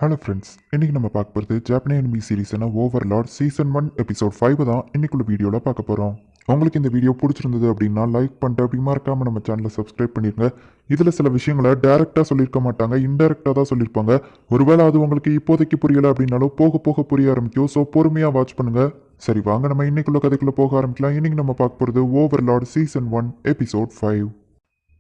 Hello friends, இன்னைக்கு நம்ம பார்க்க போகிறது Japanese anime சீரிஸான Overlord season 1 episode 5 தான் இன்னைக்குள்ள வீடியோவில் பார்க்க போகிறோம். உங்களுக்கு இந்த வீடியோ பிடிச்சிருந்தது அப்படின்னா லைக் பண்ணிட்டு அப்படி மறக்காமல் நம்ம சேனலை சப்ஸ்கிரைப் பண்ணிருங்க. இதில் சில விஷயங்களை டைரெக்டாக சொல்லியிருக்க மாட்டாங்க, இன்டெரக்டாக தான் சொல்லியிருப்பாங்க. ஒருவேளை அது உங்களுக்கு இப்போதைக்கு புரியலை அப்படின்னாலும் போக போக புரிய ஆரம்பிக்கும். ஸோ பொறுமையாக வாட்ச் பண்ணுங்க. சரி, வாங்க நம்ம இன்னைக்குள்ள கதைக்குள்ளே போக ஆரம்பிக்கலாம். இன்னைக்கு நம்ம பார்க்க போகிறது ஓவர்லார்ட் சீசன் 1 எபிசோட் 5.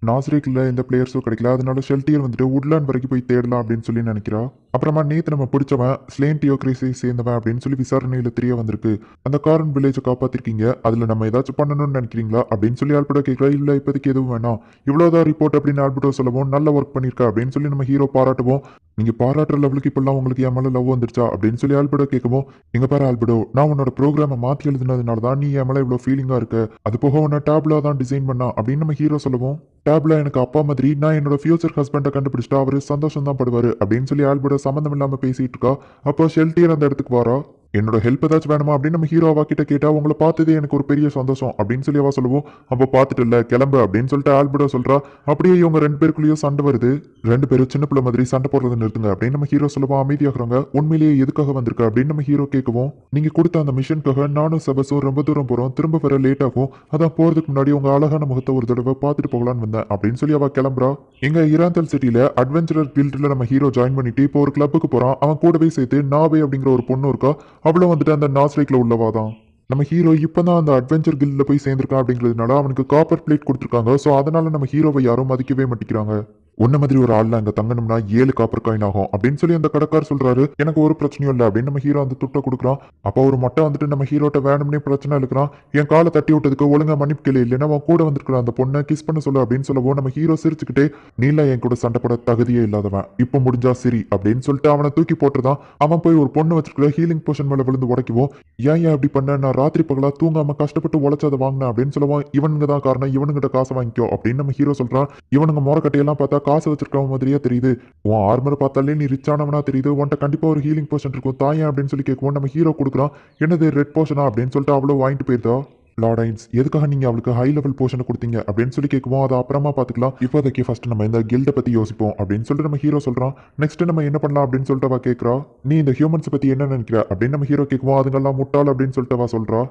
நாஸ்ரிக்கில் எந்த பிளேயர்ஸும் கிடைக்கல, அதனால ஷெல்டியர் வந்துட்டு உட்லாண்ட் வரைக்கும் போய் தேடலாம் அப்படின்னு சொல்லி நினைக்கிறா. அப்புறமா நேற்று நம்ம பிடிச்சவன் ஸ்லேன் டியோக்ரேசியை சேர்ந்தவன் அப்படின்னு சொல்லி விசாரணையில் தெரிய வந்திருக்கு. அந்த காரன் வில்லேஜை காப்பாற்றிருக்கீங்க, அதில் நம்ம ஏதாச்சும் பண்ணணும்னு நினைக்கிறீங்களா அப்படின்னு சொல்லி ஆல்பர்டோ கேட்குறா. இல்லை, இப்போதைக்கு எதுவும் வேணாம், இவ்வளோதான் ரிப்போர்ட் அப்படின்னு ஆல்பர்டோ சொல்லவும், நல்ல ஒர்க் பண்ணியிருக்கா அப்படின்னு சொல்லி நம்ம ஹீரோ பாராட்டுவோம். நீங்கள் பாராட்டுற லெவலுக்கு இப்பெல்லாம் உங்களுக்கு என் மேலே லவ் வந்துருச்சா அப்படின்னு சொல்லி ஆல்பர்டோ கேட்கவும், எங்க பாரு ஆல்பர்டோ, நான் உன்னோட ப்ரோக்ராமை மாற்றி எழுதுனதுனால தான் நீ என் மேலே இவ்வளோ ஃபீலிங்காக இருக்கு. அது போக உன்னை டேப்லா தான் டிசைன் பண்ணா அப்படின்னு நம்ம ஹீரோ சொல்லவும், டேப்ல எனக்கு அப்பா மாதிரி நான் என்னோட ஃபியூச்சர் ஹஸ்பண்டை கண்டுபிடிச்சிட்டா அவரு சந்தோஷம் தான் படுவாரு அப்படின்னு சொல்லி ஆல்பர்டோ சம்மந்தம் இல்லாமல் பேசிட்டு இருக்கா. அப்போ ஷெல்டியர் அந்த இடத்துக்கு வரா. என்னோட ஹெல்ப் ஏதாச்சும் வேணுமா அப்படின்னு நம்ம ஹீரோ அவா கிட்ட கேட்டா, உங்களை பார்த்ததே எனக்கு ஒரு பெரிய சந்தோஷம் அப்படின்னு சொல்லி அவா சொல்லுவோம். அப்போ பார்த்துட்டு இல்லை கிளம்பு அப்படின்னு சொல்லிட்டு ஆல்பர்டோ சொல்றா. அப்படியே இவங்க ரெண்டு பேருக்குள்ளேயும் சண்டை வருது. ரெண்டு பேரும் சின்ன பிள்ளை மாதிரி சண்டை போடுறதை நிறுத்துங்க அப்படின்னு நம்ம ஹீரோ சொல்லுவோம். அமைதியாகிறாங்க. உண்மையிலேயே எதுக்காக வந்திருக்க அப்படின்னு நம்ம ஹீரோ கேட்கவும், நீங்க கொடுத்த அந்த மிஷனுக்காக நானும் செபஸும் ரொம்ப தூரம் போறோம், திரும்ப வர லேட் ஆகும், அதான் போறதுக்கு முன்னாடி உங்க அழகான முகத்தை ஒரு தடவை பார்த்துட்டு போகலான்னு வந்தேன் அப்படின்னு சொல்லி அவ கிளம்புறா. எங்க இராந்தல் சிட்டில அட்வென்ச்சரர் கில்ட்ல நம்ம ஹீரோ ஜாயின் பண்ணிட்டு இப்போ ஒரு கிளப்புக்கு போறான். அவன் கூடவே சேர்த்து நாவே அப்படிங்கிற ஒரு பொண்ணு இருக்கா. அவளும் வந்துட்டு அந்த நாஸ்ரைக்ல உள்ளவாதான். நம்ம ஹீரோ இப்பதான் அந்த அட்வென்ச்சர் கில்ட்ல போய் சேர்ந்திருக்கான் அப்படிங்கிறதுனால அவனுக்கு காப்பர் பிளேட் கொடுத்துருக்காங்க. ஸோ அதனால நம்ம ஹீரோவை யாரும் மதிக்கவே மாட்டேங்கிறாங்க. உன்ன மாதிரி ஒரு ஆள்ல அங்க தங்கணும்னா 7 காப்பர் காயின் ஆகும் அப்படின்னு சொல்லி அந்த கடைக்கார் சொல்றாரு. எனக்கு ஒரு பிரச்சனையும் இல்லை அப்படின்னு நம்ம ஹீரோ அந்த துட்டை கொடுக்குறான். அப்போ ஒரு மொட்டை வந்துட்டு நம்ம ஹீரோட்ட வேணும்னே பிரச்சனை இருக்கிறான். என் காலை தட்டி விட்டதுக்கு ஒழுங்கா மன்னிப்பு கேளு, இல்லைன்னா அவன் கூட வந்துருக்கிற அந்த பொண்ணை கிஸ் பண்ண சொல்லு அப்படின்னு சொல்லவும், நம்ம ஹீரோ சிரிச்சுக்கிட்டே, நீல என் கூட சண்டை போட தகுதியே இல்லாதவன், இப்போ முடிஞ்சா சரி அப்படின்னு சொல்லிட்டு அவனை தூக்கி போட்டுதான். அவன் போய் ஒரு பொண்ணு வச்சிருக்கிற ஹீலிங் போஷன் மேல விழுந்து உடைக்குவோம். ஏன் அப்படி பண்ண, நான் ராத்திரி பகலா தூங்காம கஷ்டப்பட்டு உழைச்சதை வாங்கினேன் அப்படின்னு சொல்லுவான். இவனுங்க தான் காரணம், இவனுங்கிட்ட காசை வாங்கிக்கோ அப்படின்னு நம்ம ஹீரோ சொல்றான். இவனுங்க முறக்கட்டையெல்லாம் பார்த்தா காசு வச்சிருக்கவன் மாதிரியே தெரியுது. உன் ஆர்மர் பார்த்தாலே நீ ரிச் ஆனவனா தெரியுது, உன்ட்ட கண்டிப்பா ஒரு ஹீலிங் போர்ஷன் இருக்கும் தாயன் அப்படின்னு சொல்லி கேட்குவோம். நம்ம ஹீரோ கொடுக்குறான். என்னது ரெட் போர்ஷனா அப்படின்னு சொல்லிட்டு அவ்வளோ வாங்கிட்டு போயிருந்தா. லார்ட் ஐன்ஸ், எதுக்காக நீங்க அவளுக்கு ஹை லெவல் போர்ஷனை கொடுத்தீங்க அப்படின்னு சொல்லி கேட்குவோம். அதை அப்புறமா பார்த்துக்கலாம், இப்போதைக்கு ஃபர்ஸ்ட் நம்ம இந்த கில்டை பத்தி யோசிப்போம் அப்படின்னு சொல்லிட்டு நம்ம ஹீரோ சொல்றான். நெக்ஸ்ட் நம்ம என்ன பண்ணலாம் அப்படின்னு சொல்லிட்டு அவ கேட்கறா. நீ இந்த ஹியூமன்ஸ் பத்தி என்ன நினைக்கிற அப்படின்னு நம்ம ஹீரோ கேட்குவோம். அதுங்கெல்லாம் முட்டாள் அப்படின்னு சொல்லிட்டு அவ சொல்றா.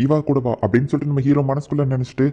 இவா கூட வா அப்படின்னு சொல்லிட்டு நம்ம ஹீரோ மனசுக்குள்ள நினைச்சிட்டு,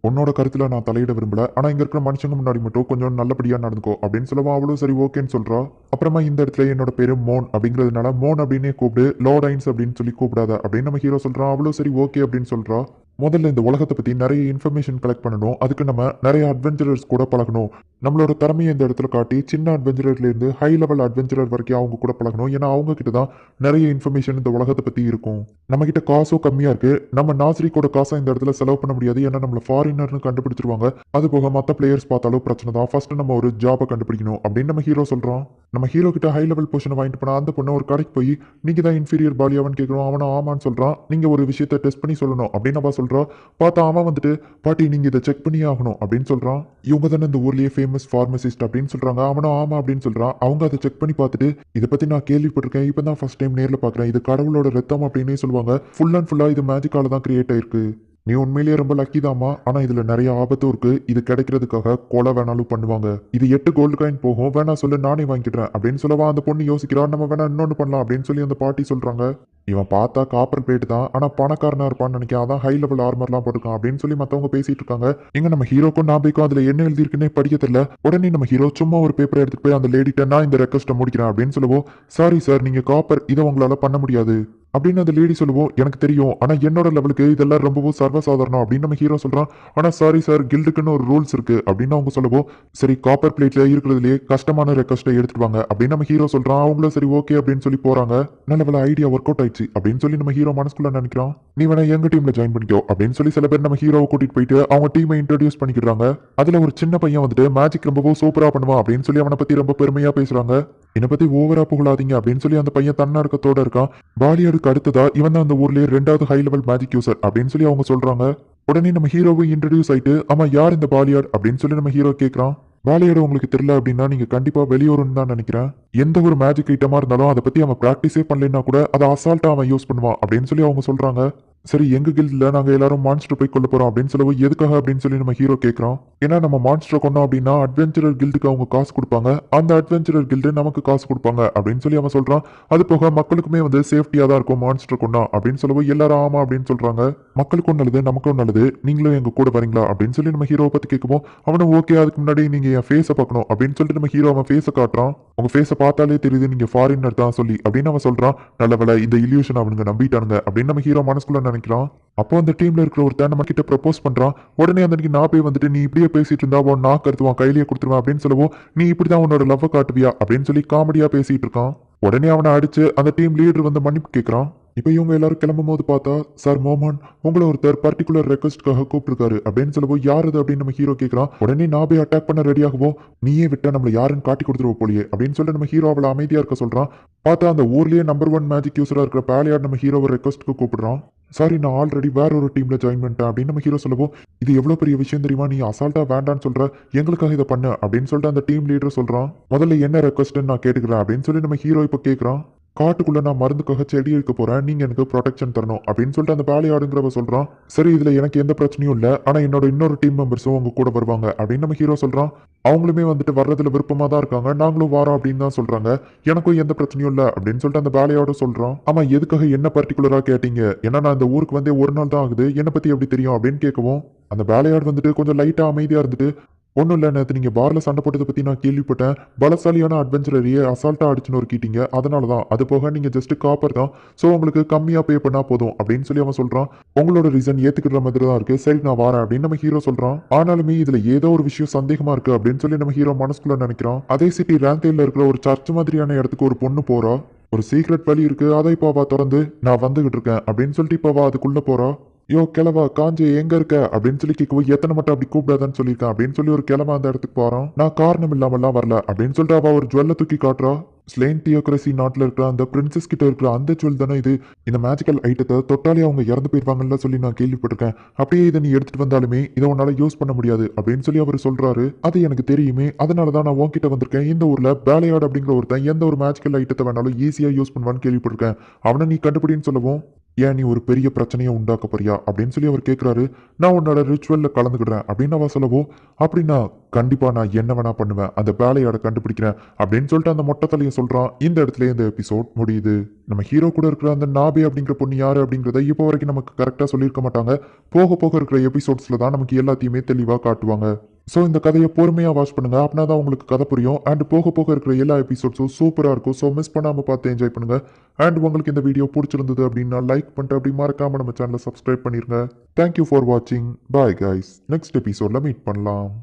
உன்னோட கருத்துல நான் தலையிட விரும்பல, ஆனா இங்க இருக்கிற மனுஷங்க முன்னாடி மட்டும் கொஞ்சம் நல்லபடியா நடந்துக்கோ அப்படின்னு சொல்லவும் அவளும் சரி ஓகேன்னு சொல்றா. அப்புறமா இந்த இடத்துல என்னோட பேரு மோன் அப்படிங்கிறதுனால மோன் அப்படின்னே கூப்பிடு, லார்ட் ஐன்ஸ் அப்படின்னு சொல்லி கூப்பிடாத அப்படின்னு நம்ம ஹீரோ சொல்றான். அவளும் சரி ஓகே அப்படின்னு சொல்றா. முதல்ல இந்த உலகத்தை பத்தி நிறைய இன்ஃபர்மேஷன் கலெக்ட் பண்ணணும், அதுக்கு நம்ம நிறைய அட்வென்ச்சரர்ஸ் கூட பழகணும். நம்மளோட திறமையை இந்த இடத்துல காட்டி சின்ன அட்வென்ச்சரர்ல இருந்து ஹை லெவல் அட்வென்ச்சரர் வரைக்கும் அவங்க கூட பழகணும். ஏன்னா அவங்க கிட்ட தான் நிறைய இன்ஃபர்மேஷன் இந்த உலகத்தை பத்தி இருக்கும். நம்ம கிட்ட காசும் கம்மியா இருக்கு, நம்ம நாஸ்ரிக்கோட காசை இந்த இடத்துல செலவு பண்ண முடியாது, ஏன்னா நம்மள ஃபாரினர்னு கண்டுபிடிச்சிருவாங்க. அது போக மற்ற பிளேயர்ஸ் பார்த்தாலும் பிரச்சனை தான். ஃபர்ஸ்ட் நம்ம ஒரு ஜாபை கண்டுபிடிக்கணும் அப்படின்னு நம்ம ஹீரோ சொல்றான். நம்ம ஹீரோ கிட்ட ஹை லெவல் போர்ஷனை வாங்கிட்டு போனா அந்த பொண்ணு ஒரு கடைக்கு போய், நீங்க தான் இன்ஃபீரியர் பாலியாவன்னு கேட்கிறோம். அவனும் ஆமான்னு சொல்றான். நீங்க ஒரு விஷயத்தை டெஸ்ட் பண்ணி சொல்லணும் அப்படின்னு அவ சொல்றா. பார்த்தா அவன் வந்துட்டு, பாட்டி நீங்க இதை செக் பண்ணி ஆகணும் அப்படின்னு சொல்றான். இவங்க தானே இந்த ஊர்லயே ஃபேமஸ் ஃபார்மசிஸ்ட் அப்படின்னு சொல்றாங்க. அவனும் ஆமா அப்படின்னு சொல்றான். அவங்க அதை செக் பண்ணி பார்த்துட்டு, இதை பத்தி நான் கேள்விப்பட்டிருக்கேன், இப்போ தான் ஃபர்ஸ்ட் டைம் நேரில் பார்க்குறேன், இது கடவுளோட ரத்தம் அப்படின்னே சொல்லுவாங்க. ஃபுல் அண்ட் ஃபுல்லா இது மேஜிக்கால தான் கிரியேட் ஆயிருக்கு. நீ உண்மையிலேயே ரொம்ப லக்கி தாமா, ஆனா இதுல நிறைய ஆபத்தும் இருக்கு. இது கிடைக்கிறதுக்காக கொலை வேணாலும் பண்ணுவாங்க. இது 8 கோல்டு காயின் போகும், வேணா சொல்லு நானே வாங்கிக்கிறேன் அப்படின்னு சொல்லவா அந்த பொண்ணு யோசிக்கிறா. நம்ம வேணா இன்னொன்னு பண்ணலாம் அப்படின்னு சொல்லி அந்த பாட்டி சொல்றாங்க. இவன் பார்த்தா காப்பர் பிளேட் தான், ஆனா பணக்காரனா இருப்பான்னு நினைக்கிறேன், அதான் ஹை லெவல் ஆர்மர்லாம் போட்டுருக்கான் அப்படின்னு சொல்லி மத்தவங்க பேசிட்டு இருக்காங்க. எங்க நம்ம ஹீரோக்கும் நாபிக்கும் அதுல என்ன எழுதிருக்குன்னே படிக்க தெரியல. உடனே நம்ம ஹீரோ சும்மா ஒரு பேப்பரை எடுத்துட்டு போய் அந்த லேடிட்ட, நான் இந்த ரெக்வஸ்ட்டை முடிக்கிறேன் அப்படின்னு சொல்லுவோம். சாரி சார், நீங்க காப்பர், இதை உங்களால பண்ண முடியாது அப்படின்னு அந்த லேடி சொல்லுவோம். எனக்கு தெரியும், ஆனா என்னோட லெவலுக்கு இதெல்லாம் ரொம்பவும் சர்வசாதாரணம் அப்படின்னு நம்ம ஹீரோ சொல்றான். ஆனா சாரி சார், கில்டுக்குன்னு ஒரு ரூல்ஸ் இருக்கு அப்படின்னு அவங்க சொல்லுவோம். சரி, காப்பர் பிளேட்ல இருக்கிறதுலேயே கஷ்டமான ரெக்வஸ்ட்டை எடுத்துட்டு வாங்க அப்படின்னு நம்ம ஹீரோ சொல்றான். அவங்களும் சரி ஓகே அப்படின்னு சொல்லி போறாங்க. நல்ல ஐடியா ஒர்க் அவுட் ஆயிடுச்சு அப்படின்னு சொல்லி நம்ம ஹீரோ மனசுக்குள்ள நினைக்கிறான். நீ வேணா எங்க டீம்ல ஜாயின் பண்ணிக்கோ அப்படின்னு சொல்லி சில பேர் நம்ம ஹீரோவை கூட்டிட்டு போயிட்டு அவங்க டீமை இன்ட்ரோடியூஸ் பண்ணிக்கிறாங்க. அதுல ஒரு சின்ன பையன் வந்துட்டு மேஜிக் ரொம்பவும் சூப்பரா பண்ணுவான் அப்படின்னு சொல்லி அவனை பத்தி ரொம்ப பெருமையா பேசுறாங்க. என்னை பத்தி ஓவரா புகழாதீங்க அப்படின்னு சொல்லி அந்த பையன் தன்னடக்கத்தோட இருக்கான். பாலியாடுக்கு அடுத்ததா இவன் தான் அந்த ஊர்லயே 2வது ஹை லெவல் மேஜிக் யூசர் அப்படின்னு சொல்லி அவங்க சொல்றாங்க. உடனே நம்ம ஹீரோவை இன்ட்ரடியூஸ் ஆயிட்டு, ஆமா யார் இந்த பாலியாட் அப்படின்னு சொல்லி நம்ம ஹீரோ கேட்கறான். பாலியாடு உங்களுக்கு தெரியல அப்படின்னா நீங்க கண்டிப்பா வெளியூர்னு தான் நினைக்கிறேன். எந்த ஒரு மேஜிக் ஐட்டமா இருந்தாலும் அதை பத்தி அவன் பிராக்டிஸே பண்ணலைன்னா கூட அதை அசால்ட்டா அவன் யூஸ் பண்ணுவான் அப்படின்னு சொல்லி அவங்க சொல்றாங்க. சரி எங்க கில்ட்ல நாங்க எல்லாரும் மான்ஸ்டர் போய் கொல்ல போறோம் அப்படின்னு சொல்லவும் எதுக்காக அப்படின்னு சொல்லி நம்ம ஹீரோ கேட்கறோம். ஏன்னா நம்ம மான்ஸ்டர் கொண்டோம் அப்படின்னா அட்வென்ச்சரர் கில்டுக்கு அவங்க காசு கொடுப்பாங்க, அந்த அட்வென்ச்சரர் கில்டு நமக்கு காசு கொடுப்பாங்க அப்படின்னு சொல்லி அவன் சொல்றான். அது போக மக்களுக்குமே வந்து சேஃப்டியா தான் இருக்கும் மான்ஸ்டர் கொண்டோம் அப்படின்னு சொல்லவும் எல்லாரும் ஆமா அப்படின்னு சொல்றாங்க. மக்களுக்கும் நல்லது நமக்கும் நல்லது, நீங்களும் எங்க கூட வரீங்களா அப்படின்னு சொல்லி நம்ம ஹீரோவை பத்தி கேட்கவும் அவனும் ஓகே, அதுக்கு முன்னாடி நீங்க என் ஃபேஸை பார்க்கணும் அப்படின்னு சொல்லிட்டு நம்ம ஹீரோ அவன் ஃபேஸை காட்டுறான். உங்க ஃபேஸை பார்த்தாலே தெரியுது நீங்க ஃபாரினர் தான் சொல்லி அப்படின்னு அவன் சொல்றான். நல்ல வேலை இந்த இல்யூஷன் அவனுங்க நம்பிட்டானுங்க அப்படின்னு நம்ம ஹீரோ மனசுக்குள்ள நினைக்கிறான். அப்போ அந்த டீம்ல இருக்கிற ஒருத்தன் நம்ம கிட்ட ப்ரப்போஸ் பண்றான். உடனே அந்த நான் போய் வந்துட்டு நீ இப்படியே பேசிட்டு இருந்தா உன் நாக்கு எடுத்துவான் கையிலேயே கொடுத்துருவான் அப்படின்னு சொல்லவும் நீ இப்படிதான் உன்னோட லவ் காட்டுவியா அப்படின்னு சொல்லி காமெடியா பேசிட்டு இருக்கான். உடனே அவனை அடிச்சு அந்த டீம் லீடர் வந்து மன்னிப்பு கேட்கறான். இப்போ இவங்க எல்லாரும் கிளம்பும் போது பார்த்தா சார் மோமன் உங்களை ஒருத்தர் பர்டிகுலர் ரெக்வஸ்ட்காக கூப்பிட்டுருக்காரு அப்படின்னு சொல்லவும் யார் அது அப்படின்னு நம்ம ஹீரோ கேட்கறான். உடனே நான் போய் அட்டாக் பண்ண ரெடி ஆகவும் நீயே விட்டா நம்மள யாருன்னு காட்டி கொடுத்துருவோம் போலியே அப்படின்னு சொல்லி நம்ம ஹீரோ அவளை அமைதியா இருக்க சொல்றான். பார்த்தா அந்த ஊர்லயே நம்பர் 1 மேஜிக் யூஸரா இருக்கிற பேலியாட் நம்ம ஹீரோவை ரெக்வஸ்ட்க்கு கூப்பிடுறான். சாரி நான் ஆல்ரெடி வேற ஒரு டீம்ல ஜாயின் பண்ணிட்டேன் அப்படின்னு நம்ம ஹீரோ சொல்லவும் இது எவ்வளவு பெரிய விஷயம் தெரியுமா, நீ அசால்ட்டா வேண்டான்னு சொல்ற, எங்களுக்காக இதை பண்ண அப்படின்னு சொல்லிட்டு அந்த டீம் லீடர் சொல்றான். முதல்ல என்ன ரெக்வஸ்ட்னு நான் கேட்டுக்கிறேன் அப்படின்னு சொல்லி நம்ம ஹீரோ இப்போ கேட்கறான். காட்டுக்குள்ள நான் மருந்துக்காக செடி எடுக்க போறேன், நீங்க எனக்கு ப்ரொடெக்ஷன் தரணும் அப்படின்னு சொல்லிட்டு அந்த வேலையாடுங்கிறவ சொல்றான். சரி இதுல எனக்கு எந்த பிரச்சனையும் இல்லை, ஆனா என்னோட இன்னொரு டீம் மெம்பர்ஸும் உங்க கூட வருவாங்க அப்படின்னு நம்ம ஹீரோ சொல்றான். அவங்களுமே வந்துட்டு வர்றதுல விருப்பமா தான் இருக்காங்க, நாங்களும் வரோம் அப்படின்னு தான் சொல்றாங்க, எனக்கும் எந்த பிரச்சனையும் இல்லை அப்படின்னு சொல்லிட்டு அந்த வேலையாட சொல்றான். ஆமா எதுக்காக என்ன பர்டிகுலரா கேட்டீங்க, ஏன்னா நான் இந்த ஊருக்கு வந்து ஒரு நாள் தான் ஆகுது, என்னை பத்தி எப்படி தெரியும் அப்படின்னு கேட்கவும் அந்த வேலையாடு வந்துட்டு கொஞ்சம் லைட்டா அமைதியா இருந்துட்டு ஒன்றும் இல்லை நேற்று நீங்கள் பாரில் சண்டை போட்டதை பற்றி நான் கேள்விப்பட்டேன், பலசாலியான அட்வென்ச்சரையே அசால்ட்டாக அடிச்சுன்னு ஒரு கீட்டிங்க, அதனால தான், அது போக நீங்கள் ஜஸ்ட் காப்பர் தான், ஸோ உங்களுக்கு கம்மியாக பே பண்ணால் போதும் அப்படின்னு சொல்லி அவன் சொல்கிறான். உங்களோட ரீசன் ஏற்றுக்கிற மாதிரி தான் இருக்குது, சரி நான் வரேன் அப்படின்னு நம்ம ஹீரோ சொல்கிறான். ஆனாலுமே இதில் ஏதோ ஒரு விஷயம் சந்தேகமாக இருக்குது அப்படின்னு சொல்லி நம்ம ஹீரோ மனசுக்குள்ள நினைக்கிறான். அதே சிட்டி ரேந்தேல இருக்கிற ஒரு சர்ச் மாதிரியான இடத்துக்கு ஒரு பொண்ணு போகிறா, ஒரு சீக்ரெட் வழி இருக்கு, அதை இப்போ அவ திறந்து நான் வந்துகிட்டு இருக்கேன் அப்படின்னு சொல்லிட்டு இப்போ அவ அதுக்குள்ளே போகிறா. யோ கிழவா காஞ்சே எங்க இருக்க அப்படின்னு சொல்லி கேட்கவும் எத்தனை மட்டும் அப்படி கூப்பிடாதான்னு சொல்லியிருக்கேன் அப்படின்னு சொல்லி ஒரு கிழமை அந்த இடத்துக்கு போறான். நான் காரணம் இல்லாமல்லாம் வரல அப்படின்னு சொல்லிட்டு அவ ஒரு ஜுவல்ல தூக்கி காட்டுறா. ஸ்லெயின் தியோக்ரசி நாட்டில் இருக்கிற அந்த பிரின்சஸ் கிட்ட இருக்கிற அந்த ஜுவல் தானே இது, இந்த மேஜிக்கல் ஐட்டத்தை தொட்டாலே அவங்க இறந்து போயிருவாங்கல்ல சொல்லி நான் கேள்விப்பட்டிருக்கேன், அப்படியே இதை நீ எடுத்துட்டு வந்தாலுமே இதை உன்னால யூஸ் பண்ண முடியாது அப்படின்னு சொல்லி அவர் சொல்றாரு. அது எனக்கு தெரியுமே, அதனால தான் நான் உன்கிட்ட வந்திருக்கேன். இந்த ஊர்ல பேலையாட் அப்படிங்கிற ஒருத்தன் எந்த ஒரு மேஜிக்கல் ஐட்டத்தை வேணாலும் ஈஸியா யூஸ் பண்ணுவான்னு கேள்விப்பட்டிருக்கேன், அவனை நீ கண்டுபிடின்னு சொல்லவும் ஏன் நீ ஒரு பெரிய பிரச்சனையை உண்டாக்க போறியா அப்படின்னு சொல்லி அவர் கேட்குறாரு. நான் உன்னோட ரிச்சுவலில் கலந்துக்கிடுறேன் அப்படின்னு அவ சொல்லவும் அப்படின்னா கண்டிப்பாக நான் என்ன வேணா பண்ணுவேன், அந்த வேலையாட கண்டுபிடிக்கிறேன் அப்படின்னு சொல்லிட்டு அந்த மொட்டை தலையை சொல்கிறான். இந்த இடத்துல இந்த எபிசோட் முடியுது. நம்ம ஹீரோ கூட இருக்கிற அந்த நாபி அப்படிங்கிற பொண்ணு யாரு அப்படிங்கிறத இப்போ வரைக்கும் நமக்கு கரெக்டாக சொல்லியிருக்க மாட்டாங்க. போக போக இருக்கிற எபிசோட்ஸில் தான் நமக்கு எல்லாத்தையுமே தெளிவாக காட்டுவாங்க. ஸோ இந்த கதையை பொறுமையாக வாட்ச் பண்ணுங்க, அப்படின்னா தான் உங்களுக்கு கதை புரியும். அண்ட் போக போக இருக்கிற எல்லா எபிசோட்ஸும் சூப்பராக இருக்கும். ஸோ மிஸ் பண்ணாமல் பார்த்து என்ஜாய் பண்ணுங்க. அண்ட் உங்களுக்கு இந்த வீடியோ பிடிச்சிருந்தது அப்படின்னா லைக் பண்ணிட்டு அப்படி மறக்காம நம்ம சேனலை சப்ஸ்கிரைப் பண்ணிருங்க. தேங்க்யூ ஃபார் வாட்சிங். பாய் கைஸ், நெக்ஸ்ட் எபிசோட்ல மீட் பண்ணலாம்.